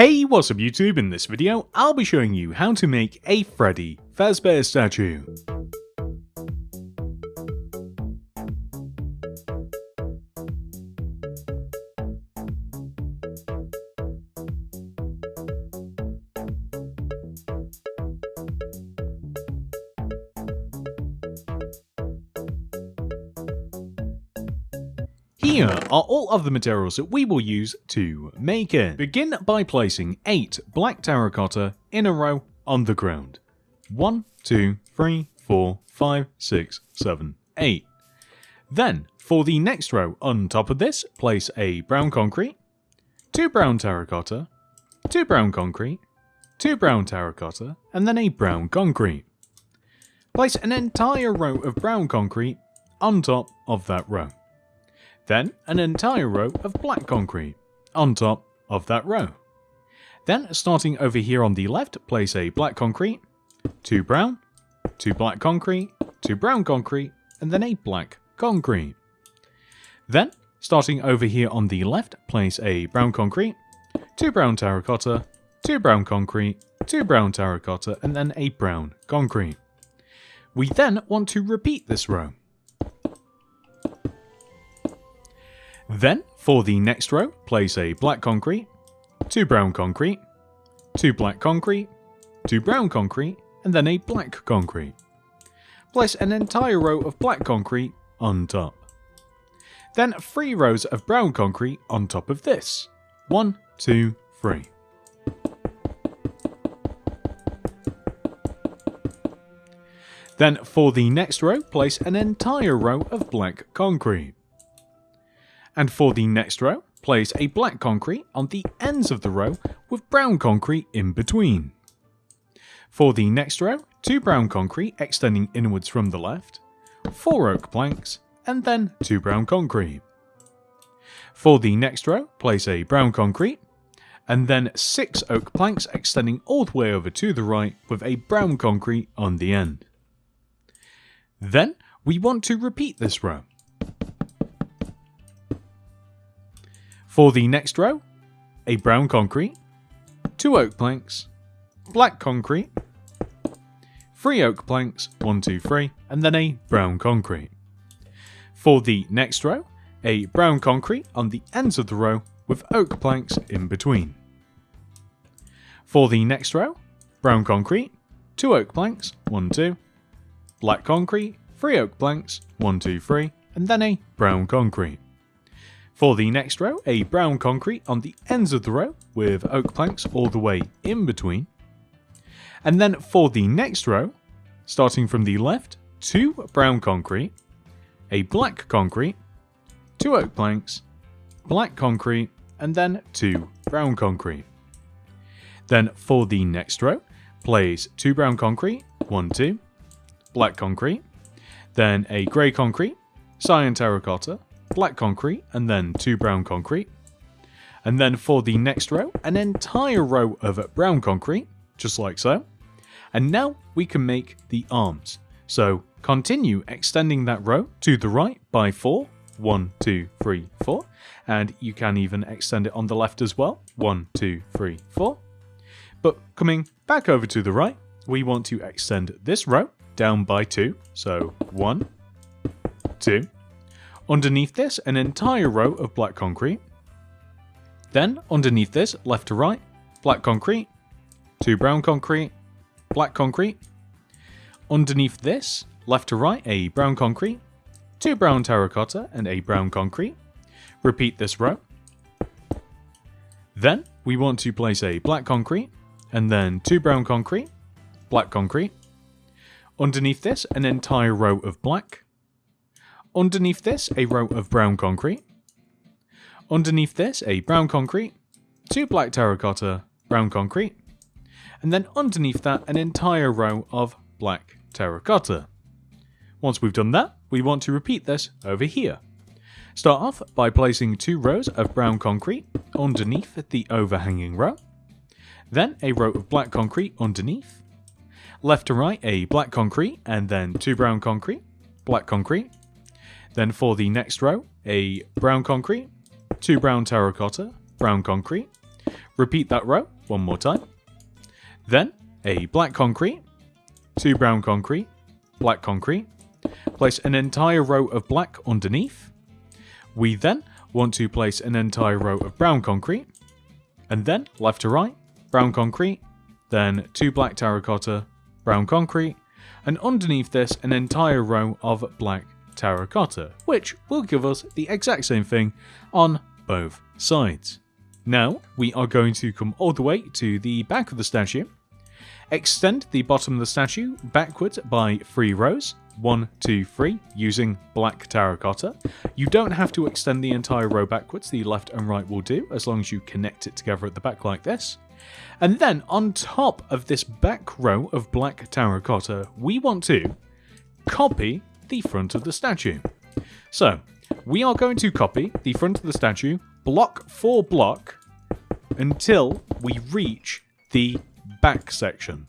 Hey, what's up YouTube? In this video, I'll be showing you how to make a Freddy Fazbear statue. Here are all of the materials that we will use to make it. Begin by placing 8 black terracotta in a row on the ground. 1, 2, 3, 4, 5, 6, 7, 8. Then, for the next row on top of this, place a brown concrete, 2 brown terracotta, 2 brown concrete, 2 brown terracotta, and then a brown concrete. Place an entire row of brown concrete on top of that row. Then an entire row of black concrete on top of that row. Then, starting over here on the left, place a black concrete, 2 brown, 2 black concrete, 2 brown concrete, and then a black concrete. Then, starting over here on the left, place a brown concrete, 2 brown terracotta, 2 brown concrete, 2 brown terracotta, and then a brown concrete. We then want to repeat this row. Then, for the next row, place a black concrete, 2 brown concrete, 2 black concrete, 2 brown concrete, and then a black concrete. Place an entire row of black concrete on top. Then 3 rows of brown concrete on top of this. 1, 2, 3. Then, for the next row, place an entire row of black concrete. And for the next row, place a black concrete on the ends of the row with brown concrete in between. For the next row, 2 brown concrete extending inwards from the left, 4 oak planks, and then 2 brown concrete. For the next row, place a brown concrete, and then 6 oak planks extending all the way over to the right with a brown concrete on the end. Then, we want to repeat this row. For the next row, a brown concrete, 2 oak planks, black concrete, 3 oak planks, 1, 2, 3, and then a brown concrete. For the next row, a brown concrete on the ends of the row with oak planks in between. For the next row, brown concrete, 2 oak planks, 1, 2, black concrete, 3 oak planks, 1, 2, 3, and then a brown concrete. For the next row, a brown concrete on the ends of the row with oak planks all the way in between. And then for the next row, starting from the left, 2 brown concrete, a black concrete, 2 oak planks, black concrete, and then 2 brown concrete. Then for the next row, place 2 brown concrete, 1, 2, black concrete, then a grey concrete, cyan terracotta, black concrete, and then 2 brown concrete. And then for the next row, an entire row of brown concrete, just like so. And now we can make the arms. So continue extending that row to the right by 4. 1, 2, 3, 4. And you can even extend it on the left as well. 1, 2, 3, 4. But coming back over to the right, we want to extend this row down by 2. So 1, 2. Underneath this, an entire row of black concrete. Then, underneath this, left to right, black concrete, 2 brown concrete, black concrete. Underneath this, left to right, a brown concrete, 2 brown terracotta, and a brown concrete. Repeat this row. Then, we want to place a black concrete, and then 2 brown concrete, black concrete. Underneath this, an entire row of black. Underneath this, a row of brown concrete. Underneath this, a brown concrete, 2 black terracotta, brown concrete. And then underneath that, an entire row of black terracotta. Once we've done that, we want to repeat this over here. Start off by placing 2 rows of brown concrete underneath the overhanging row. Then a row of black concrete underneath. Left to right, a black concrete, and then 2 brown concrete, black concrete. Then for the next row, a brown concrete, 2 brown terracotta, brown concrete. repeat that row one more time. Then a black concrete, 2 brown concrete, black concrete. Place an entire row of black underneath. We then want to place an entire row of brown concrete. And then, left to right, brown concrete, then 2 black terracotta, brown concrete, and underneath this an entire row of black terracotta, which will give us the exact same thing on both sides. Now, we are going to come all the way to the back of the statue, extend the bottom of the statue backwards by 3 rows, 1, 2, 3, using black terracotta. You don't have to extend the entire row backwards, the left and right will do, as long as you connect it together at the back like this. And then, on top of this back row of black terracotta, we want to copy the front of the statue. So, we are going to copy the front of the statue, block for block, until we reach the back section.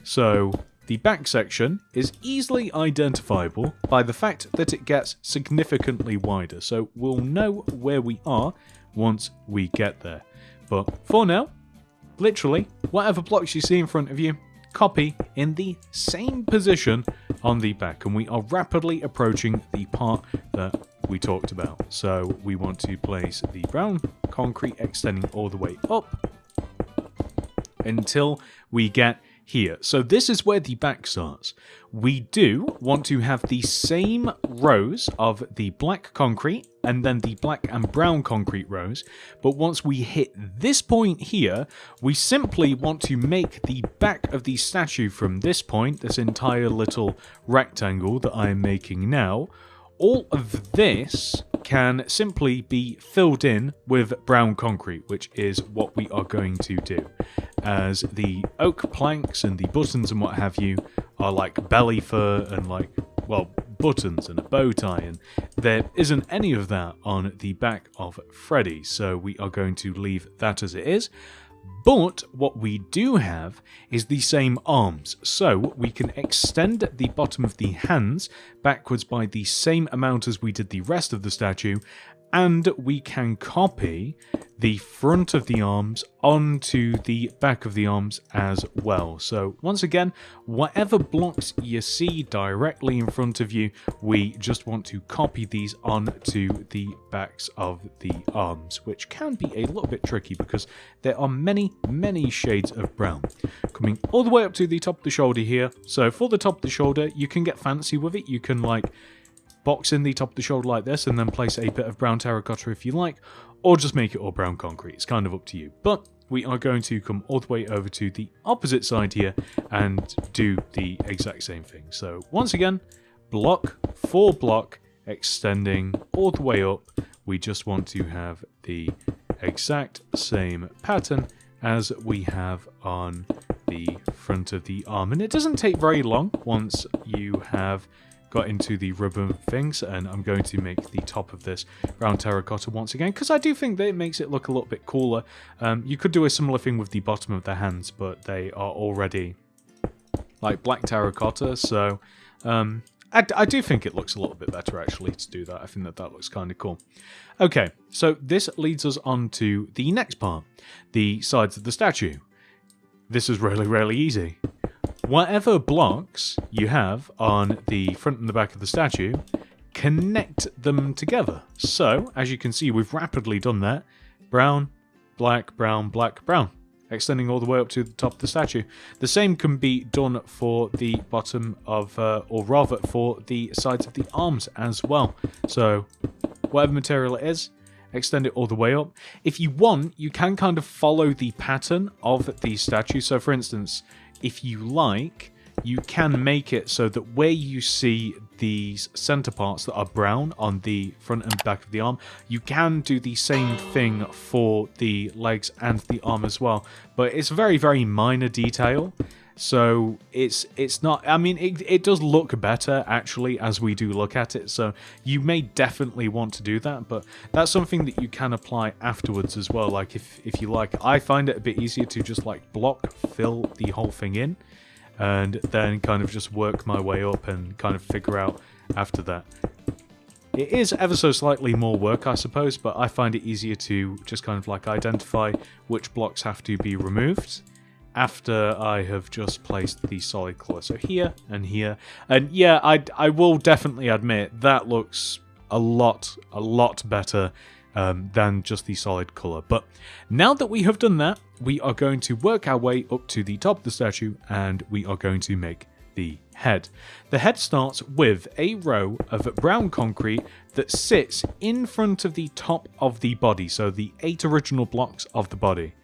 So, the back section is easily identifiable by the fact that it gets significantly wider, so we'll know where we are once we get there. But for now, literally, whatever blocks you see in front of you, copy in the same position on the back, and we are rapidly approaching the part that we talked about. So we want to place the brown concrete extending all the way up until we get here. So this is where the back starts. We do want to have the same rows of the black concrete and then the black and brown concrete rows, but once we hit this point here, we simply want to make the back of the statue from this point, this entire little rectangle that I am making now, all of this can simply be filled in with brown concrete, which is what we are going to do, as the oak planks and the buttons and what have you are like belly fur and like, well, buttons and a bow tie, and there isn't any of that on the back of Freddy, so we are going to leave that as it is. But what we do have is the same arms, so we can extend the bottom of the hands backwards by the same amount as we did the rest of the statue, and we can copy the front of the arms onto the back of the arms as well. So once again, whatever blocks you see directly in front of you, we just want to copy these onto the backs of the arms, which can be a little bit tricky because there are many shades of brown. Coming all the way up to the top of the shoulder here. So for the top of the shoulder, you can get fancy with it. You can like box in the top of the shoulder like this and then place a bit of brown terracotta if you like, or just make it all brown concrete. It's kind of up to you. But we are going to come all the way over to the opposite side here and do the exact same thing. So once again, block for block, extending all the way up. We just want to have the exact same pattern as we have on the front of the arm. And it doesn't take very long once you have got into the rubber things, and I'm going to make the top of this brown terracotta once again because I do think that it makes it look a little bit cooler. You could do a similar thing with the bottom of the hands, but they are already like black terracotta, so I do think it looks a little bit better actually to do that. I think that looks kind of cool. Okay, so this leads us on to the next part, the sides of the statue. This is really easy. Whatever blocks you have on the front and the back of the statue, connect them together. So, as you can see, we've rapidly done that. Brown, black, brown, black, brown. Extending all the way up to the top of the statue. The same can be done for the bottom of, or rather for the sides of the arms as well. So, whatever material it is, extend it all the way up. If you want, you can kind of follow the pattern of the statue. So, for instance, if you like, you can make it so that where you see these center parts that are brown on the front and back of the arm, you can do the same thing for the legs and the arm as well. But it's a very minor detail, so it's not, I mean, it does look better actually as we do look at it, so you may definitely want to do that, but that's something that you can apply afterwards as well. Like if you like, I find it a bit easier to just like fill the whole thing in and then kind of just work my way up and kind of figure out after that. It is ever so slightly more work, I suppose, but I find it easier to just kind of like identify which blocks have to be removed after I have just placed the solid colour. So here and here. And yeah, I will definitely admit that looks a lot better than just the solid colour. But now that we have done that, we are going to work our way up to the top of the statue and we are going to make the head. The head starts with a row of brown concrete that sits in front of the top of the body, so the 8 original blocks of the body,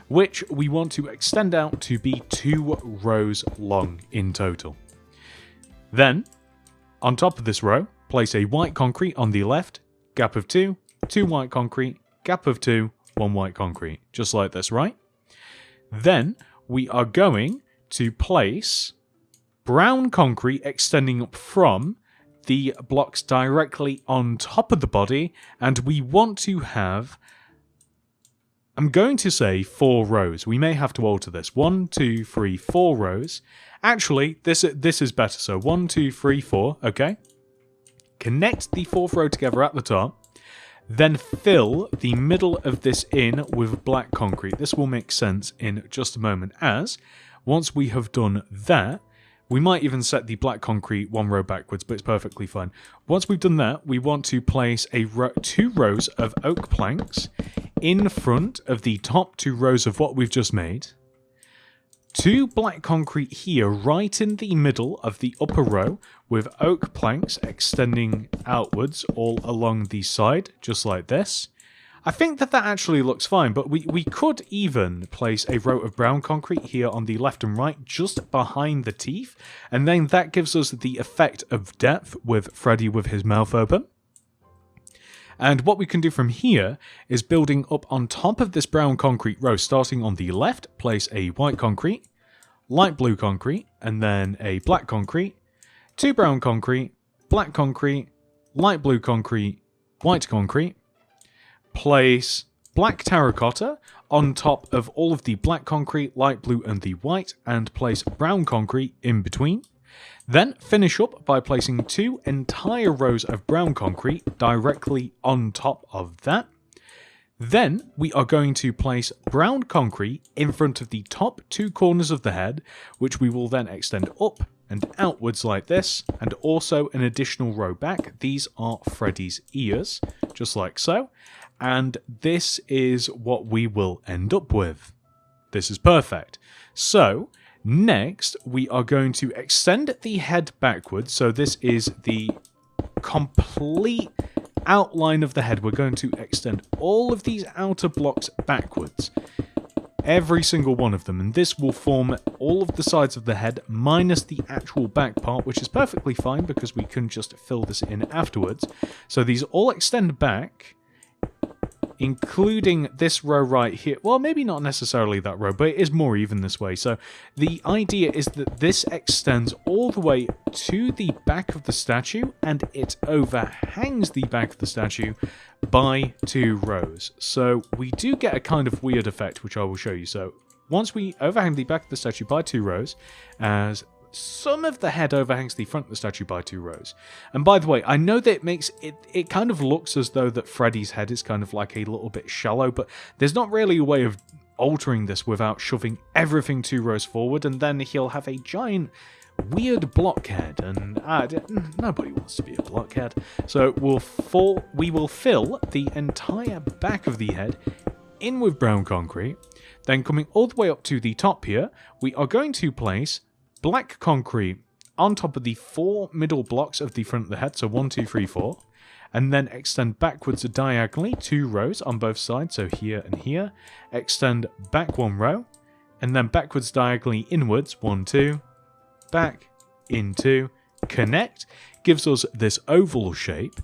which we want to extend out to be 2 rows long in total. Then, on top of this row, place a white concrete on the left, gap of 2, 2 white concrete, gap of 2, 1 white concrete, just like this, right? Then, we are going to place brown concrete extending up from the blocks directly on top of the body, and we want to have, I'm going to say 4 rows. We may have to alter this. 1, 2, 3, 4 rows. Actually, this is better. So 1, 2, 3, 4. Okay. Connect the 4th row together at the top. Then fill the middle of this in with black concrete. This will make sense in just a moment, as once we have done that, we might even set the black concrete 1 row backwards, but it's perfectly fine. Once we've done that, we want to place 2 rows of oak planks in front of the top 2 rows of what we've just made. 2 black concrete here, right in the middle of the upper row, with oak planks extending outwards all along the side, just like this. I think that actually looks fine, but we could even place a row of brown concrete here on the left and right, just behind the teeth, and then that gives us the effect of depth with Freddy with his mouth open. And what we can do from here is building up on top of this brown concrete row, starting on the left, place a white concrete, light blue concrete, and then a black concrete, 2 brown concrete, black concrete, light blue concrete, white concrete. Place black terracotta on top of all of the black concrete, light blue and the white, and place brown concrete in between. Then finish up by placing 2 entire rows of brown concrete directly on top of that. Then we are going to place brown concrete in front of the top 2 corners of the head, which we will then extend up and outwards like this, and also an additional row back. These are Freddy's ears, just like so. And this is what we will end up with. This is perfect. So, next, we are going to extend the head backwards. So this is the complete outline of the head. We're going to extend all of these outer blocks backwards. Every single one of them. And this will form all of the sides of the head, minus the actual back part, which is perfectly fine because we can just fill this in afterwards. So these all extend back, including this row right here. Well, maybe not necessarily that row, but it is more even this way. So the idea is that this extends all the way to the back of the statue, and it overhangs the back of the statue by 2 rows. So we do get a kind of weird effect, which I will show you. So once we overhang the back of the statue by 2 rows, as some of the head overhangs the front of the statue by 2 rows. And by the way, I know that it makes it kind of looks as though that Freddy's head is kind of like a little bit shallow, but there's not really a way of altering this without shoving everything 2 rows forward, and then he'll have a giant weird blockhead, and nobody wants to be a blockhead. So we will fill the entire back of the head in with brown concrete. Then coming all the way up to the top here, we are going to place black concrete on top of the 4 middle blocks of the front of the head, so 1, 2, 3, 4, and then extend backwards diagonally 2 rows on both sides, so here and here, extend back 1 row, and then backwards diagonally inwards, 1, 2, back, in 2, connect, gives us this oval shape,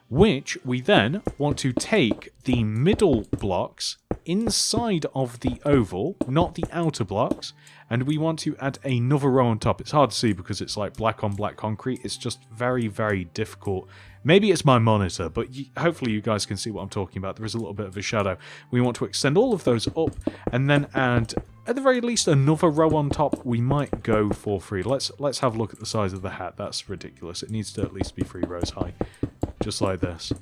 which we then want to take the middle blocks inside of the oval, not the outer blocks, and we want to add another row on top. It's hard to see because it's like black on black concrete. It's just very, very difficult. Maybe it's my monitor, but hopefully you guys can see what I'm talking about. There is a little bit of a shadow. We want to extend all of those up and then add at the very least another row on top, we might go for 3. Let's have a look at the size of the hat. That's ridiculous. It needs to at least be 3 rows high, just like this.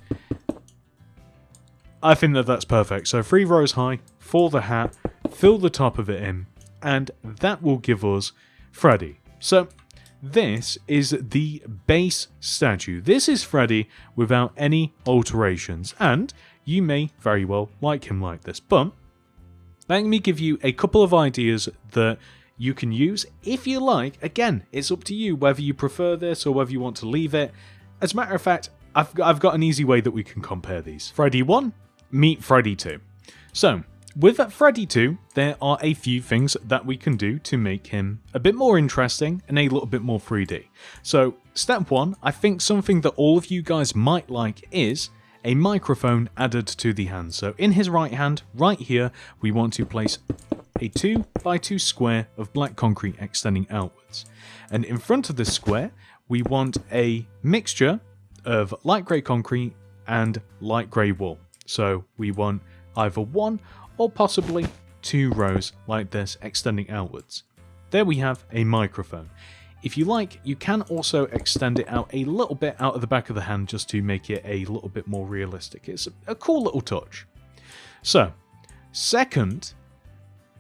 I think that that's perfect. So 3 rows high for the hat, fill the top of it in, and that will give us Freddy. So this is the base statue. This is Freddy without any alterations, and you may very well like him like this. But let me give you a couple of ideas that you can use if you like. Again, it's up to you whether you prefer this or whether you want to leave it. As a matter of fact, I've got an easy way that we can compare these. Freddy 1, meet Freddy 2. So, with Freddy 2, there are a few things that we can do to make him a bit more interesting and a little bit more 3D. So, step 1, I think something that all of you guys might like is a microphone added to the hand. So, in his right hand, right here, we want to place a 2x2 square of black concrete extending outwards. And in front of this square, we want a mixture of light grey concrete and light grey wool. So we want either 1 or possibly 2 rows like this extending outwards. There we have a microphone. If you like, you can also extend it out a little bit out of the back of the hand just to make it a little bit more realistic. It's a cool little touch. So, second,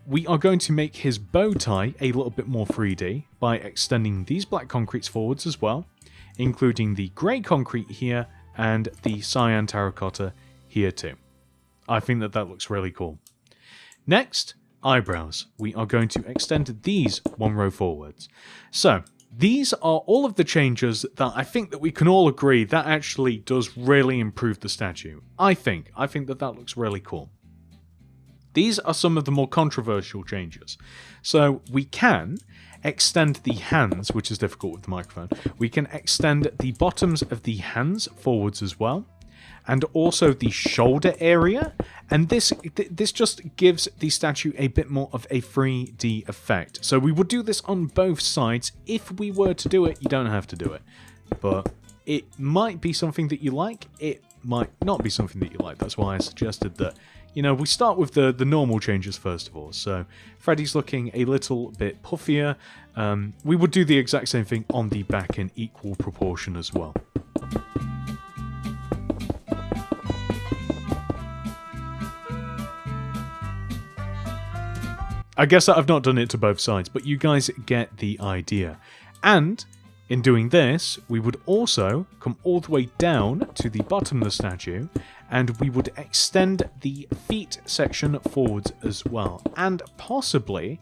we are going to make his bow tie a little bit more 3D by extending these black concretes forwards as well, including the grey concrete here and the cyan terracotta here too. I think that looks really cool. Next, eyebrows. We are going to extend these 1 row forwards. So, these are all of the changes that I think that we can all agree that actually does really improve the statue. I think that looks really cool. These are some of the more controversial changes. So, we can extend the hands, which is difficult with the microphone. We can extend the bottoms of the hands forwards as well, and also the shoulder area, and this just gives the statue a bit more of a 3D effect. So we would do this on both sides. If we were to do it, you don't have to do it, but it might be something that you like, it might not be something that you like. That's why I suggested that, you know, we start with the normal changes first of all. So Freddy's looking a little bit puffier. We would do the exact same thing on the back in equal proportion as well. I guess that I've not done it to both sides, but you guys get the idea. And in doing this, we would also come all the way down to the bottom of the statue, and we would extend the feet section forwards as well. And possibly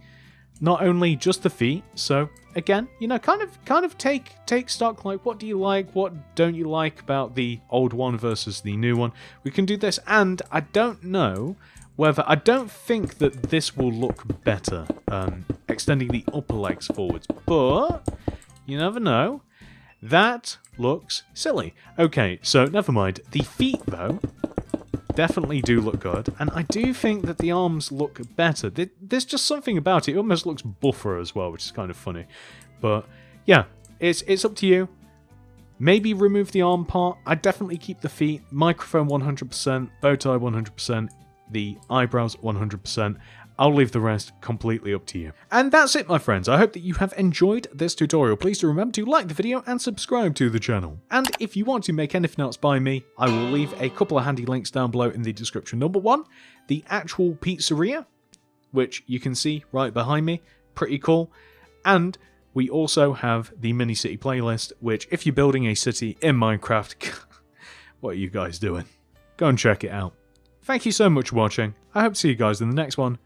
not only just the feet, so again, you know, kind of take stock, like what do you like, what don't you like about the old one versus the new one. We can do this, and I don't know whether, I don't think that this will look better, extending the upper legs forwards, but you never know. That looks silly. Okay, so never mind. The feet, though, definitely do look good, and I do think that the arms look better. There's just something about it. It almost looks buffer as well, which is kind of funny. But yeah, it's up to you. Maybe remove the arm part. I'd definitely keep the feet. Microphone 100%, bow tie 100%, the eyebrows 100%. I'll leave the rest completely up to you. And that's it, my friends. I hope that you have enjoyed this tutorial. Please do remember to like the video and subscribe to the channel. And if you want to make anything else by me, I will leave a couple of handy links down below in the description. Number 1, the actual pizzeria, which you can see right behind me. Pretty cool. And we also have the mini city playlist, which if you're building a city in Minecraft, what are you guys doing? Go and check it out. Thank you so much for watching. I hope to see you guys in the next one.